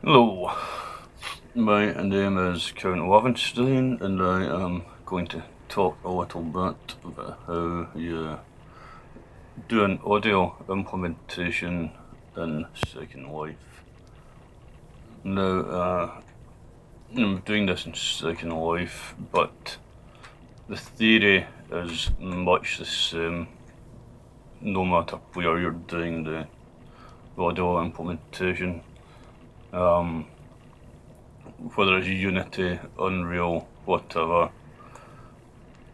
Hello, my name is Count Lovenstein, and I am going to talk a little bit about how you do an audio implementation in Second Life. Now, I'm doing this in Second Life, but the theory is much the same no matter where you're doing the audio implementation. Whether it's Unity, Unreal, whatever,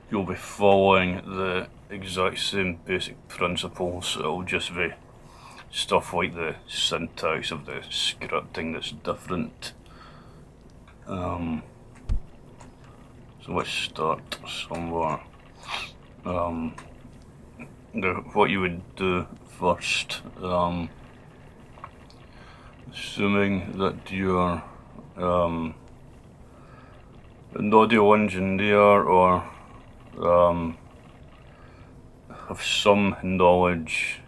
you'll be following the exact same basic principles. It'll just be stuff like the syntax of the scripting that's different. So let's start somewhere. What you would do first, assuming that you're an audio engineer or have some knowledge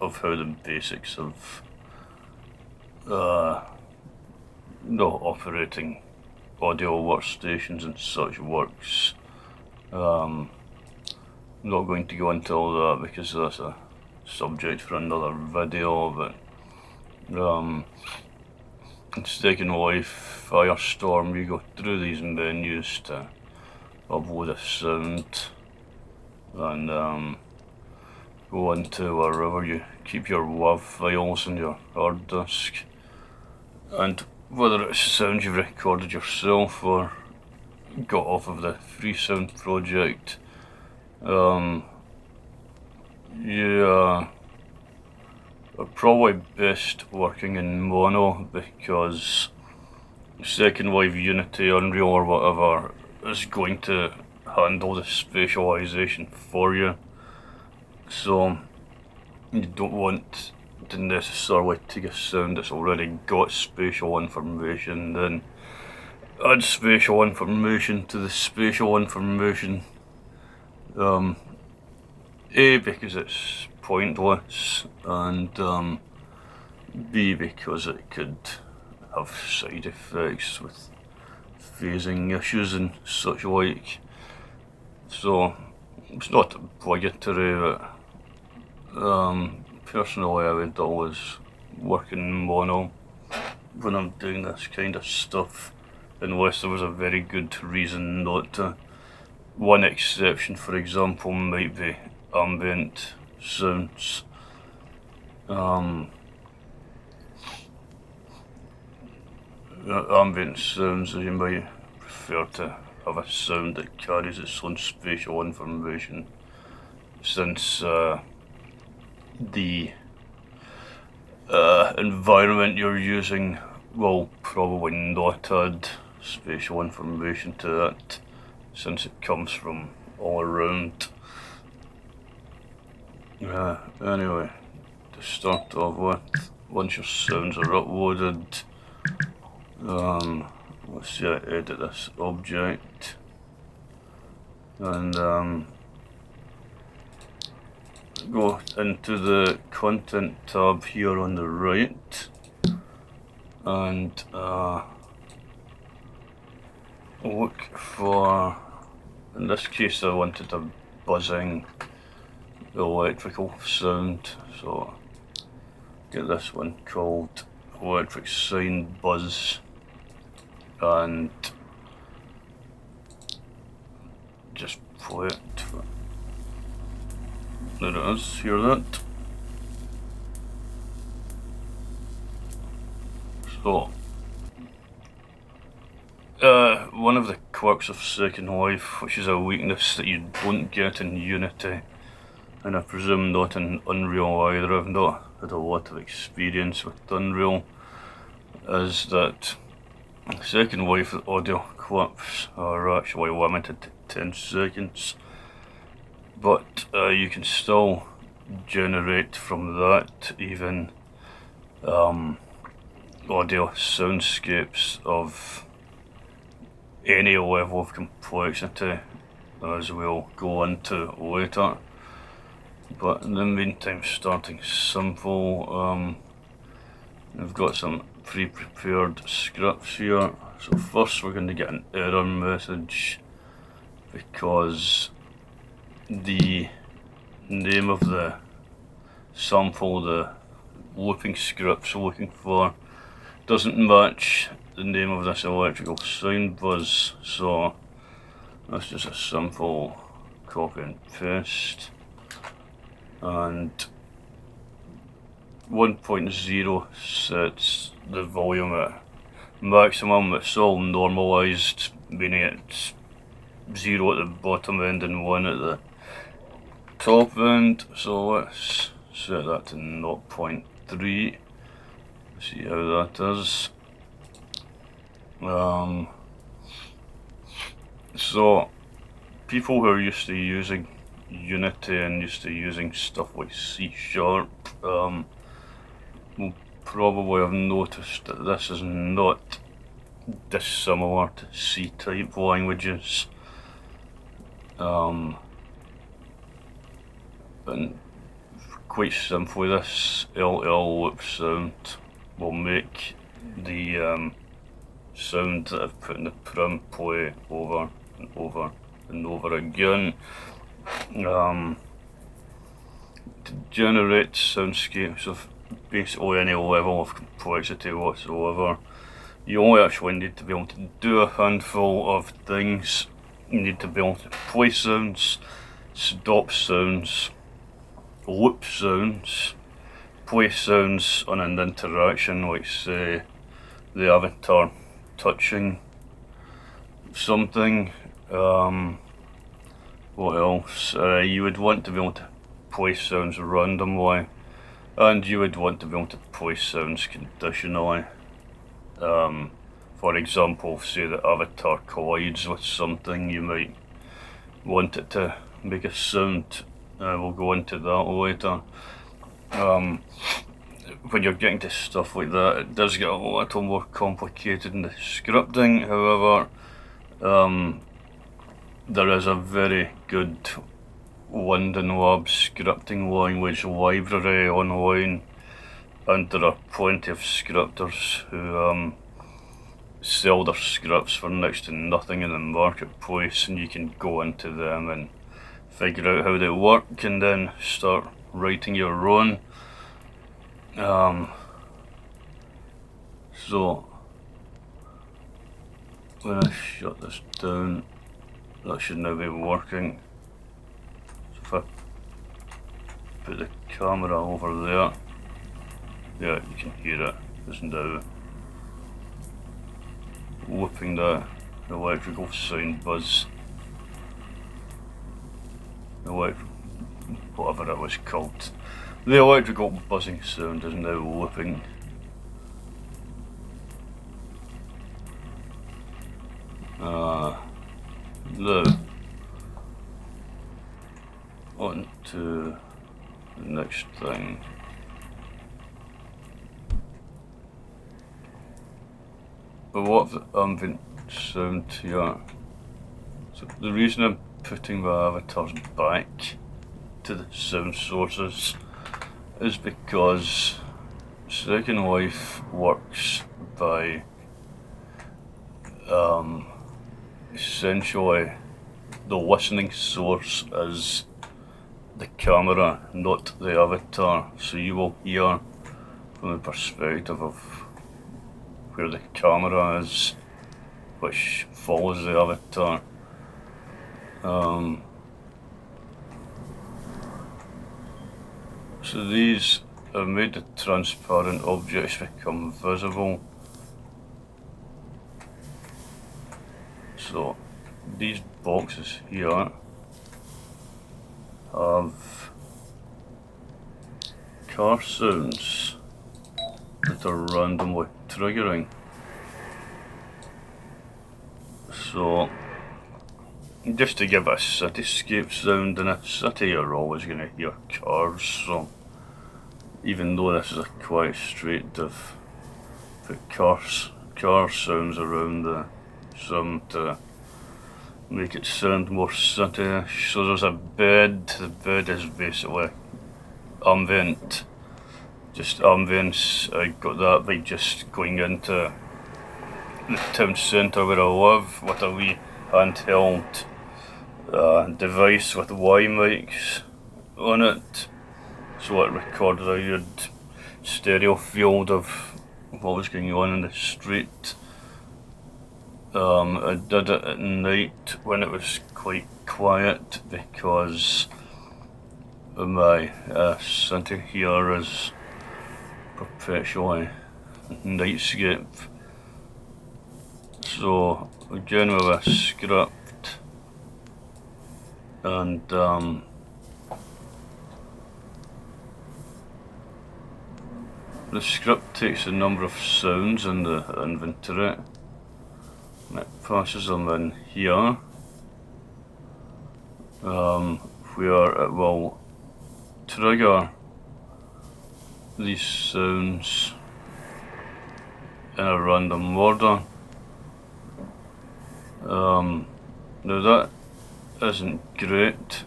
of how the basics of operating audio workstations and such works. I'm not going to go into all that because that's a subject for another video, but in Second Life, Firestorm, you go through these menus to upload a sound and go into wherever you keep your WAV files on your hard disk, and whether it's sound you've recorded yourself or got off of the Freesound project, you are probably best working in mono because Second Life, Unity, Unreal or whatever is going to handle the spatialization for you. So you don't want to necessarily take a sound that's already got spatial information, then add spatial information to the spatial information. A, because it's pointless, and B, because it could have side effects with phasing issues and such like. So it's not obligatory, but personally I would always work in mono when I'm doing this kind of stuff, unless there was a very good reason not to. One exception, for example, might be ambient sounds. Ambient sounds, you might prefer to have a sound that carries its own spatial information, since the environment you're using will probably not add spatial information to it, since it comes from all around. Anyway, to start off with, once your sounds are uploaded, let's see, I edit this object, and go into the content tab here on the right, and look for, in this case I wanted a buzzing electrical sound, so get this one called Electric Sine Buzz, and just play it. There it is, hear that? So, one of the quirks of Second Life, which is a weakness that you don't get in Unity, and I presume not in Unreal either, I've not had a lot of experience with Unreal, is that Second Life audio clips are actually limited to 10 seconds, but you can still generate from that even audio soundscapes of any level of complexity, as we'll go into later. But in the meantime, starting simple, we've got some pre-prepared scripts here. So first we're going to get an error message because the name of the sample the looping script's looking for doesn't match the name of this electrical sound buzz, so that's just a simple copy and paste. And 1.0 sets the volume at maximum. It's all normalized, meaning it's 0 at the bottom end and 1 at the top end. So let's set that to 0.3. See how that is. So people who are used to using Unity and used to using stuff like C# will probably have noticed that this is not dissimilar to C-type languages. And quite simply, this LL loop sound will make the sound that I've put in the print play over and over and over again. To generate soundscapes of basically any level of complexity whatsoever, you only actually need to be able to do a handful of things. You need to be able to play sounds, stop sounds, loop sounds, play sounds on an interaction, like say the avatar touching something. What else? You would want to be able to play sounds randomly, and you would want to be able to play sounds conditionally. For example, say the avatar collides with something, you might want it to make a sound. We'll go into that later. When you're getting to stuff like that, it does get a little more complicated in the scripting. However, there is a very good Linden Labs scripting language library online, and there are plenty of scripters who sell their scripts for next to nothing in the marketplace, and you can go into them and figure out how they work and then start writing your own. So when I shut this down, that should now be working. So if I put the camera over there, yeah, you can hear it. It's now whooping the electrical sound buzz. Whatever it was called. The electrical buzzing sound is now whooping. Now, on to the next thing. A lot of the ambient sound here. So the reason I'm putting my avatars back to the sound sources is because Second Life works by essentially the listening source is the camera, not the avatar. So you will hear from the perspective of where the camera is, which follows the avatar. So these have made the transparent objects become visible. So these boxes here have car sounds that are randomly triggering. So just to give a cityscape sound, in a city you're always going to hear cars, so even though this is a quiet street, I've put car sounds around the some to make it sound more city-ish. So there's a bed. The bed is basically ambient just ambience. I got that by just going into the town centre where I live with a wee handheld device with Y mics on it, so it recorded a good stereo field of what was going on in the street. I did it at night when it was quite quiet because my centre here is perpetually nightscape. So again with a script, and the script takes a number of sounds in the inventory and it passes them in here, where it will trigger these sounds in a random order. Now that isn't great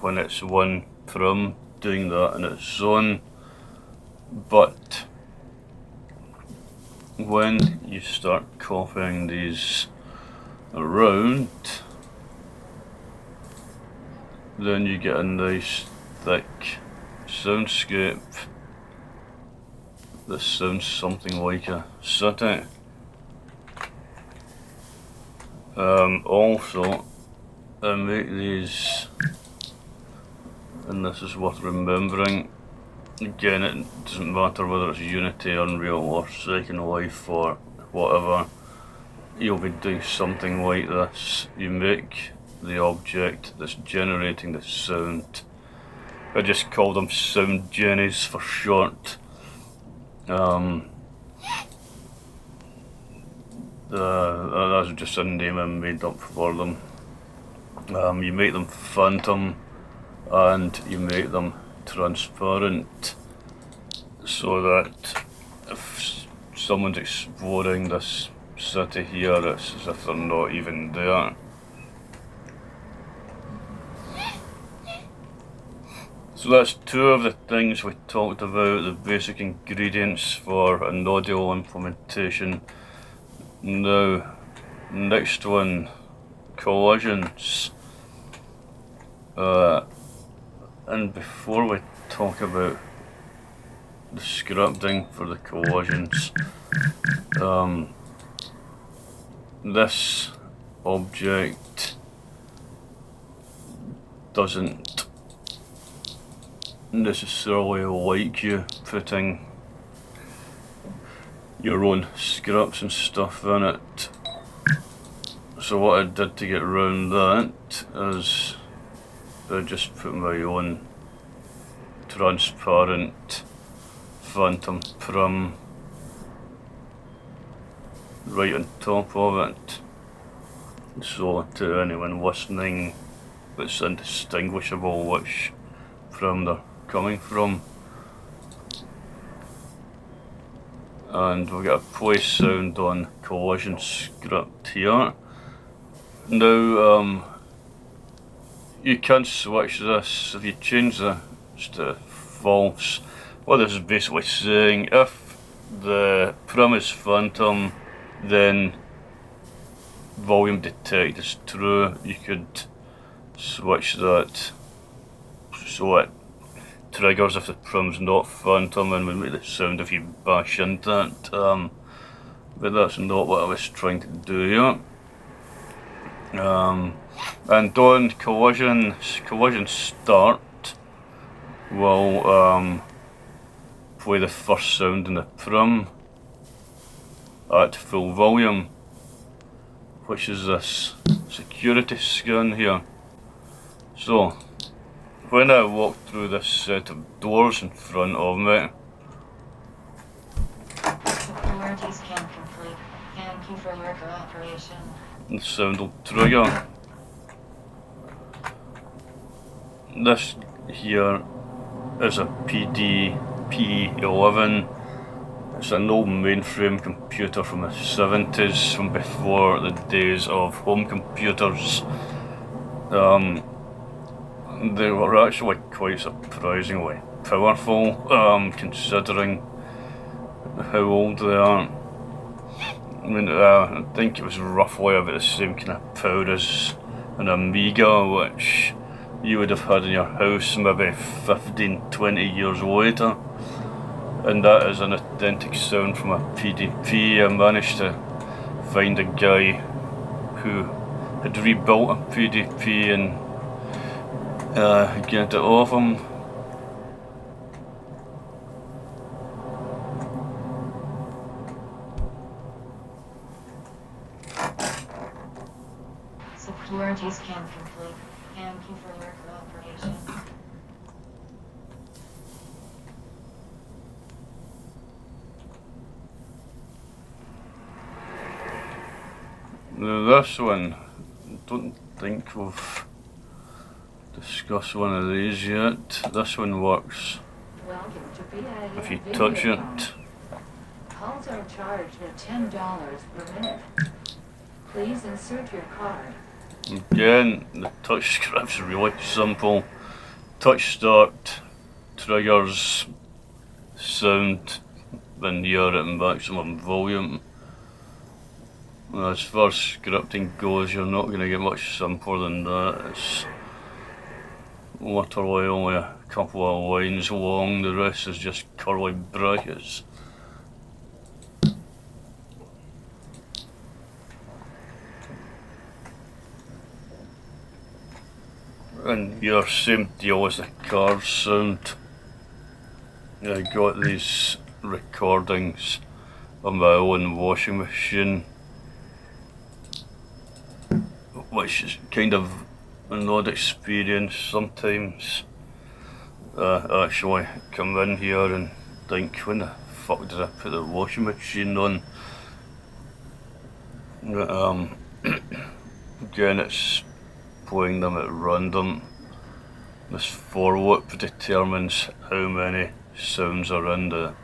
when it's one prim doing that in its own, but when you start copying these around, then you get a nice thick soundscape that sounds something like a city. Also, I make these, and this is worth remembering, again it doesn't matter whether it's Unity, Unreal or Second Life or whatever, you'll be doing something like this. You make the object that's generating the sound, I just call them sound jennies for short. That's just a name I made up for them. You make them phantom and you make them transparent, so that if someone's exploring this city here, it's as if they're not even there. So that's two of the things we talked about, the basic ingredients for an audio implementation. Now, next one, collisions. And before we talk about the scripting for the collisions, this object doesn't necessarily like you putting your own scripts and stuff in it. So what I did to get around that is I just put my own transparent phantom prim right on top of it, so to anyone listening it's indistinguishable which prim they're coming from. And we'll get a play sound on collision script here. Now you can switch this if you change this to false. What this is basically saying, if the prim is phantom, then volume detect is true. You could switch that so it triggers if the prim's not phantom and would make the sound if you bash into it. But that's not what I was trying to do here. And on collision start, we'll play the first sound in the prim at full volume, which is this security scan here. So when I walk through this set of doors in front of me, security scan complete. Thank you for your cooperation. The sound will trigger. This here is a P11. It's an old mainframe computer from the 70s, from before the days of home computers. They were actually quite surprisingly powerful, considering how old they are. I mean, I think it was roughly about the same kind of power as an Amiga, which you would have had in your house maybe 15-20 years later. And that is an authentic sound from a PDP. I managed to find a guy who had rebuilt a PDP and get it off him. Security scan complete. Thank you for your cooperation. Now this one, I don't think we've discussed one of these yet. This one works if you touch it. Calls are charged at $10 per minute. Please insert your card. Again, the touch script's really simple. Touch start triggers sound, then hear it in maximum volume. As far as scripting goes, you're not going to get much simpler than that. It's literally only a couple of lines long, the rest is just curly brackets. And your same deal as the car sound. I got these recordings on my own washing machine, which is kind of an odd experience sometimes. Actually come in here and think, when the fuck did I put the washing machine on? Again, it's playing them at random. This for loop determines how many sounds are in the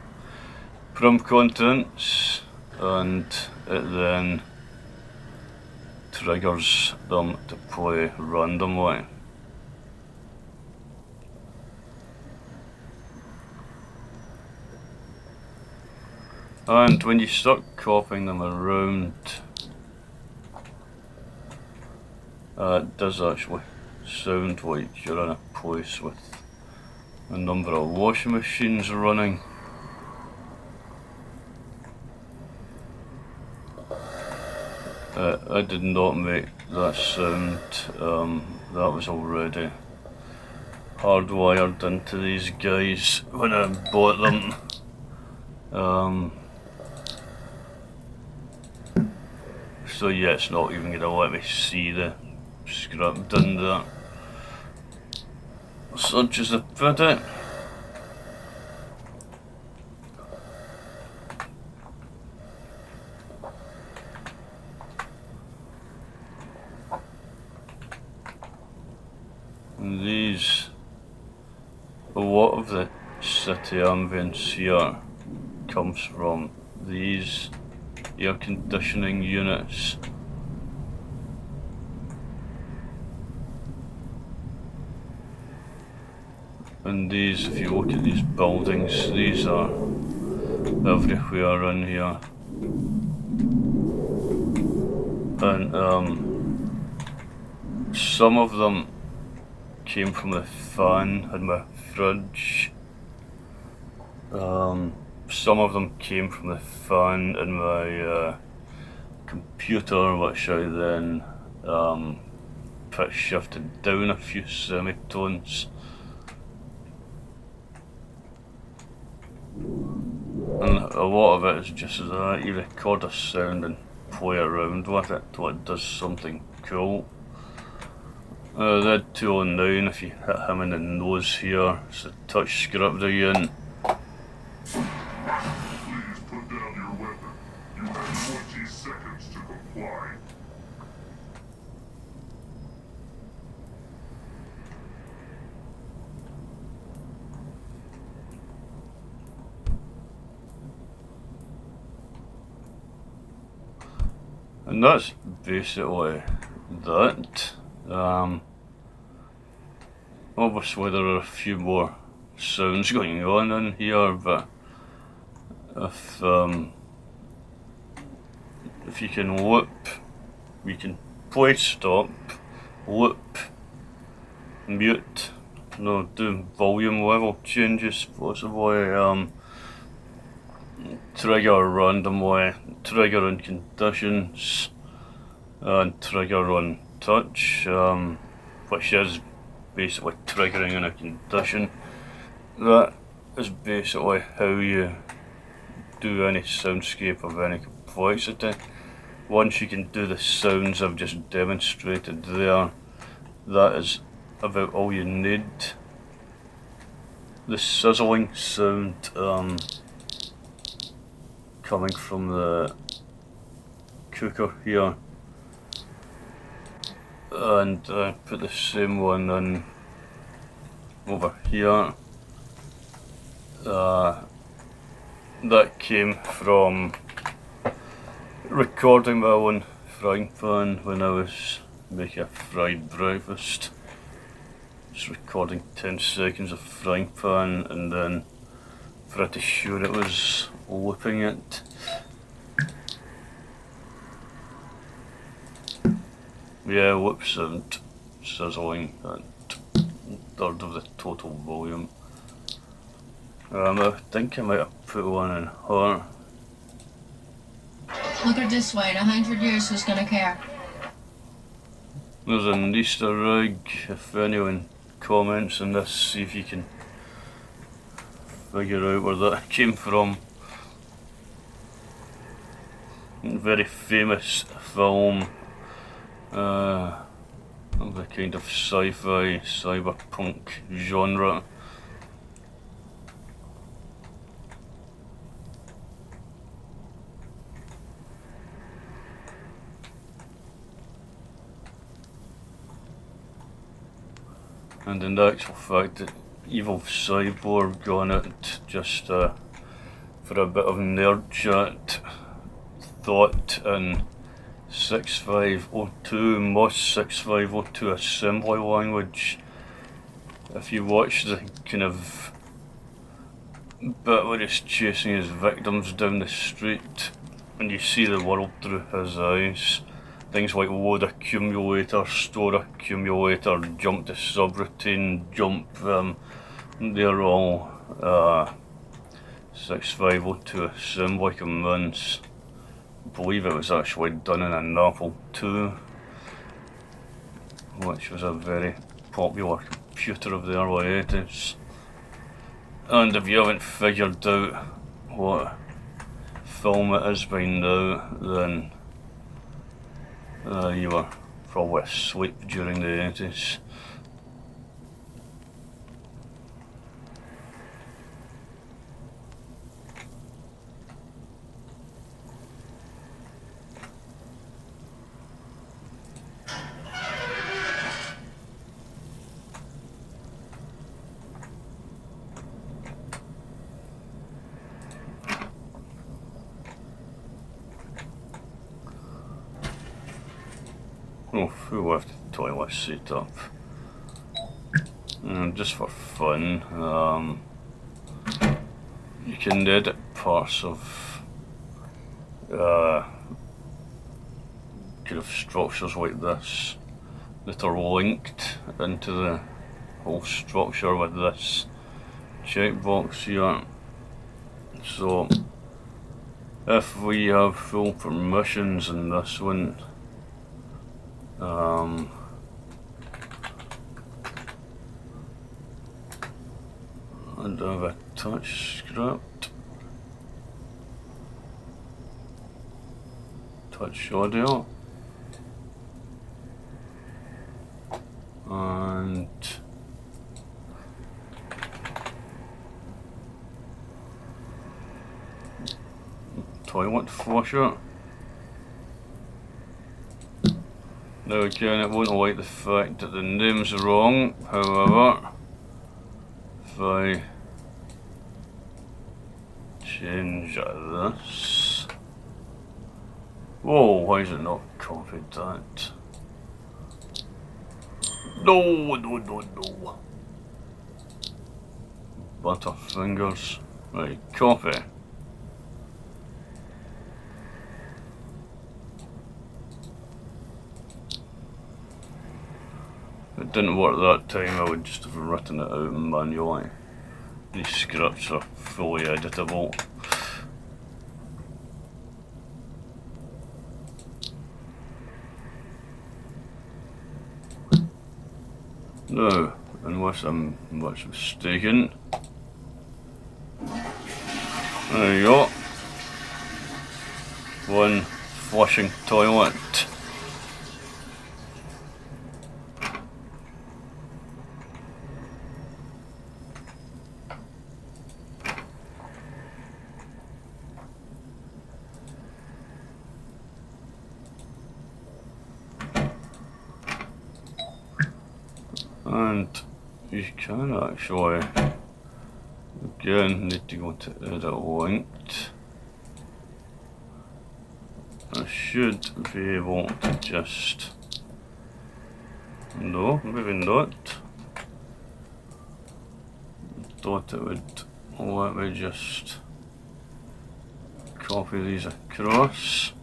prim contents, and it then triggers them to play randomly. And when you start copying them around, it does actually sound like you're in a place with a number of washing machines running. I did not make that sound. That was already hardwired into these guys when I bought them. So yeah, it's not even going to let me see the script in there. Such as the pity. And these, a lot of the city ambience here comes from these air conditioning units. And these, if you look at these buildings, these are everywhere in here. And some of them came from the fan in my fridge. Some of them came from the fan in my computer, which I then pitch shifted down a few semitones. And a lot of it is just that you record a sound and play around with it till it does something cool. The 209, if you hit him in the nose here, it's a touch script again. Please put down your weapon. You have 20 seconds to comply. And that's basically that. Obviously there are a few more sounds going on in here, but if you can loop, you can play stop, loop, mute, no, do volume level changes possibly, trigger randomly, trigger in conditions, and trigger on touch, which is basically triggering in a condition. That is basically how you do any soundscape of any complexity. Once you can do the sounds I've just demonstrated there, that is about all you need. The sizzling sound coming from the cooker here, and I put the same one in over here. That came from recording my own frying pan when I was making a fried breakfast. Just recording 10 seconds of frying pan, and then pretty sure it was looping it. Yeah, loop sound, sizzling at third of the total volume. I think I might have put one in her. Look at it this way, in 100 years, who's gonna care? There's an Easter egg. If anyone comments on this, see if you can figure out where that came from. Very famous film of the kind of sci-fi, cyberpunk genre. And in actual fact, the evil cyborg on it, just for a bit of nerd chat, thought in 6502, MOS 6502 assembly language. If you watch the kind of bit where he's chasing his victims down the street and you see the world through his eyes, things like load accumulator, store accumulator, jump to subroutine, jump, they're all 6502 assembly commands. I believe it was actually done in an Apple II, which was a very popular computer of the early 80s. And if you haven't figured out what film it is by now, then you were probably asleep during the 80s. Oh, who left the toilet seat up? And just for fun, you can edit parts of kind of structures like this that are linked into the whole structure with this checkbox here. So if we have full permissions in this one, and I have a touch script, touch audio, and toilet flusher. Now again, it won't like the fact that the name's wrong, however, if I change this... Whoa, why is it not copied that? No. Butterfingers. Right, copy. If it didn't work that time, I would just have written it out manually. These scripts are fully editable. Now, unless I'm much mistaken, there you go. One flushing toilet. And you can actually, again, need to go to edit linked. I should be able to just, no, maybe not. Thought it would let me just copy these across.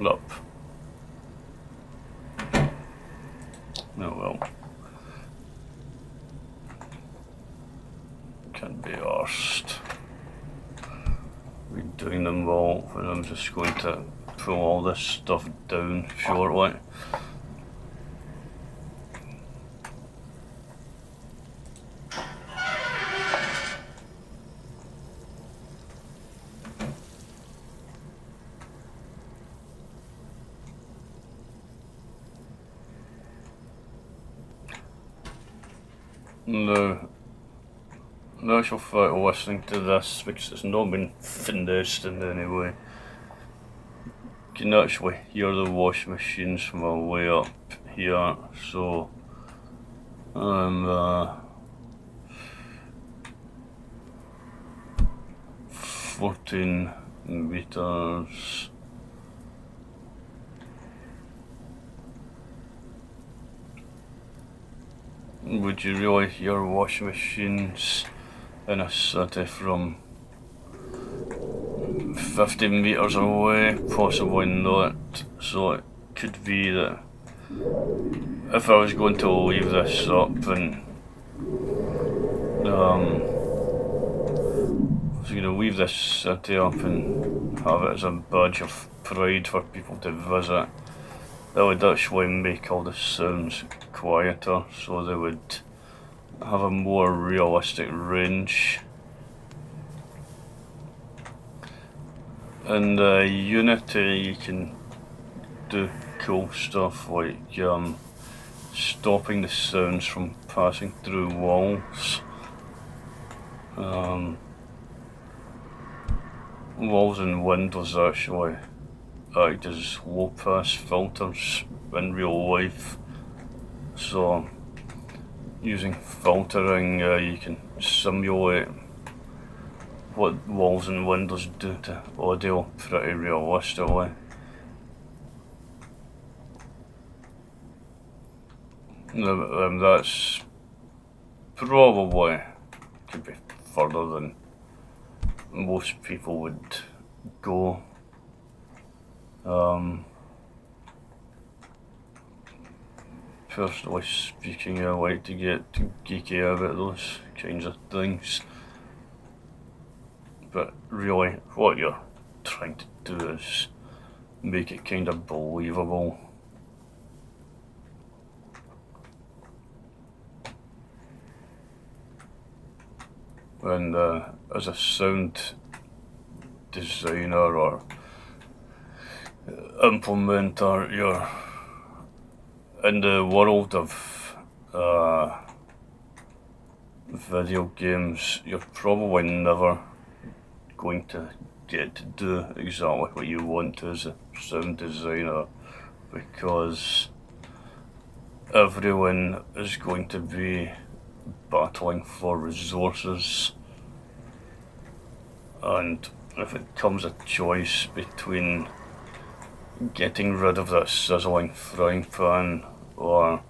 Up. Oh well. Can't be arsed redoing them all, and I'm just going to pull all this stuff down shortly. No, the actual fact of listening to this, because it's not been finessed in any way, you can actually hear the wash machines from a way up here, so I'm 14 meters. Would you really hear wash machines in a city from 50 meters away? Possibly not. So it could be that if I was going to leave this up and I was going to leave this city up and have it as a badge of pride for people to visit, that would actually make all the sounds quieter, so they would have a more realistic range. In Unity you can do cool stuff like stopping the sounds from passing through walls. Walls and windows actually act as low pass filters in real life, so using filtering you can simulate what walls and windows do to audio pretty realistically. That's probably could be further than most people would go. Personally speaking, I like to get geeky about those kinds of things, but really what you're trying to do is make it kind of believable. And as a sound designer or implementer, you're in the world of video games, you're probably never going to get to do exactly what you want to as a sound designer, because everyone is going to be battling for resources, and if it comes a choice between getting rid of that sizzling frying pan, or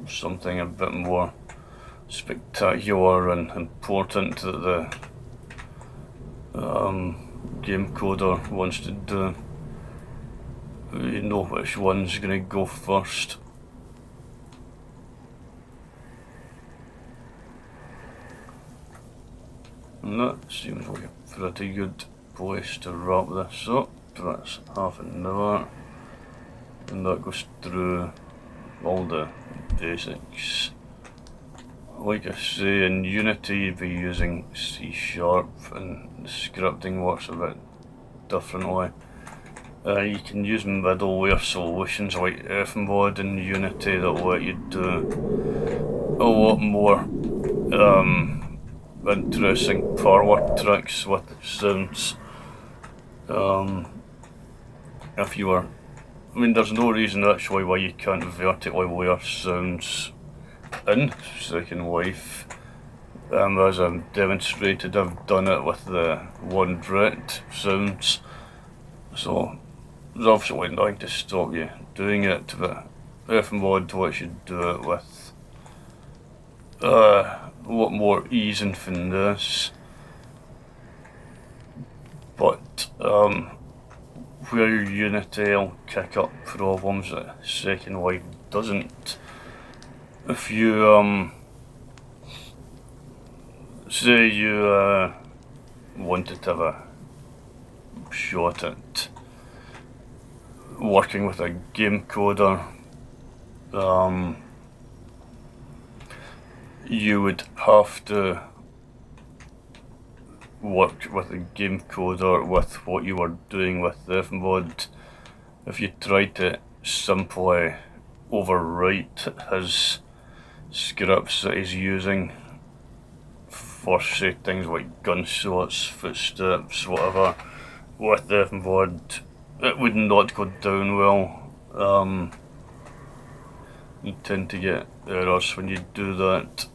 something a bit more spectacular and important that the game coder wants to do. You know which one's going to go first. And that seems like a pretty good place to wrap this up. That's half an hour, and that goes through all the basics. Like I say, in Unity you'd be using C#, and the scripting works a bit differently. You can use middleware solutions like FMod in Unity that let you do a lot more interesting parlor tricks with sounds. If you were, I mean, there's no reason actually why you can't vertically layer sounds in Second Life. As I've demonstrated, I've done it with the one direct sounds, so there's obviously nothing to stop you doing it, but FMod lets you do it with a lot more ease and finesse. But where Unity will kick up problems that Second Life doesn't, if you say you wanted to have a shot at working with a game coder, you would have to work with a game coder with what you were doing with FMod. If you tried to simply overwrite his scripts that he's using for, say, things like gunshots, footsteps, whatever, with FMod, it would not go down well. You tend to get errors when you do that.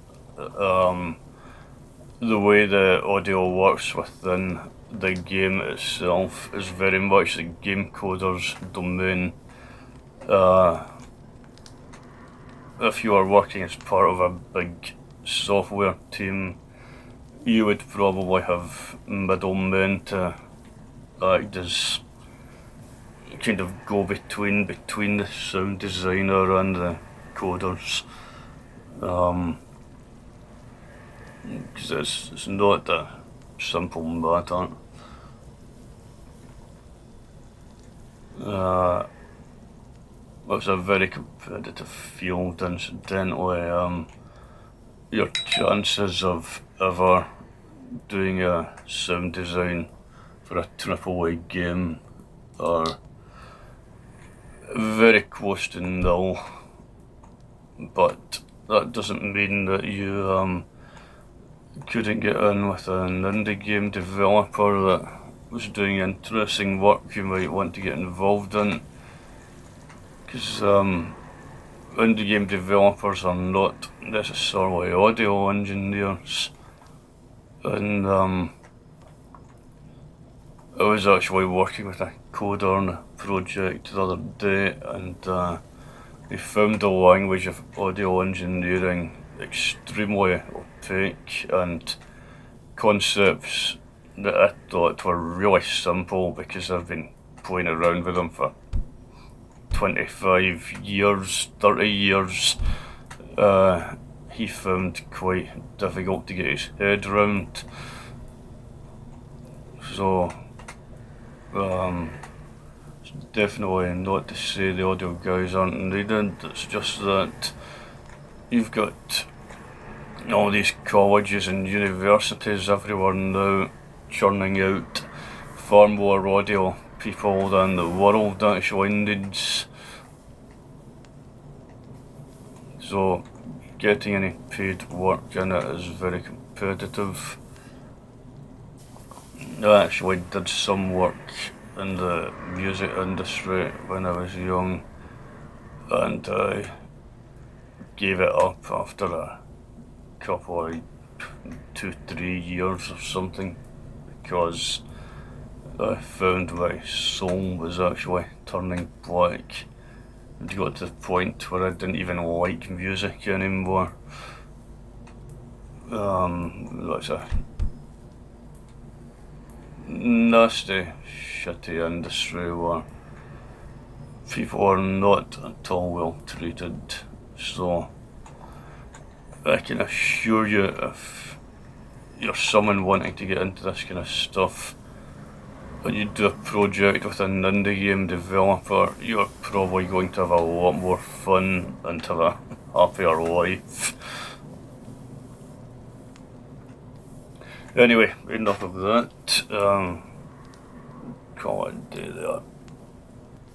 The way the audio works within the game itself is very much the game coder's domain. If you are working as part of a big software team, you would probably have middlemen to act as kind of go between the sound designer and the coders. Because it's not a simple matter. It's a very competitive field, incidentally. Your chances of ever doing a sound design for a AAA game are very close to nil, but that doesn't mean that you couldn't get in with an indie game developer that was doing interesting work you might want to get involved in, because indie game developers are not necessarily audio engineers. And I was actually working with a coder on a project the other day, and they found the language of audio engineering extremely opaque, and concepts that I thought were really simple because I've been playing around with them for 25 years, 30 years, he found quite difficult to get his head around. So, it's definitely not to say the audio guys aren't needed, it's just that you've got all these colleges and universities everywhere now churning out far more audio people than the world actually needs. So getting any paid work in it is very competitive. I actually did some work in the music industry when I was young, and I gave it up after a couple of 2-3 years or something, because I found my soul was actually turning black. It got to the point where I didn't even like music anymore. That's a nasty, shitty industry where people are not at all well treated. So I can assure you, if you're someone wanting to get into this kind of stuff and you do a project with an indie game developer, you're probably going to have a lot more fun and have a happier life. Anyway, enough of that. Call it a day there.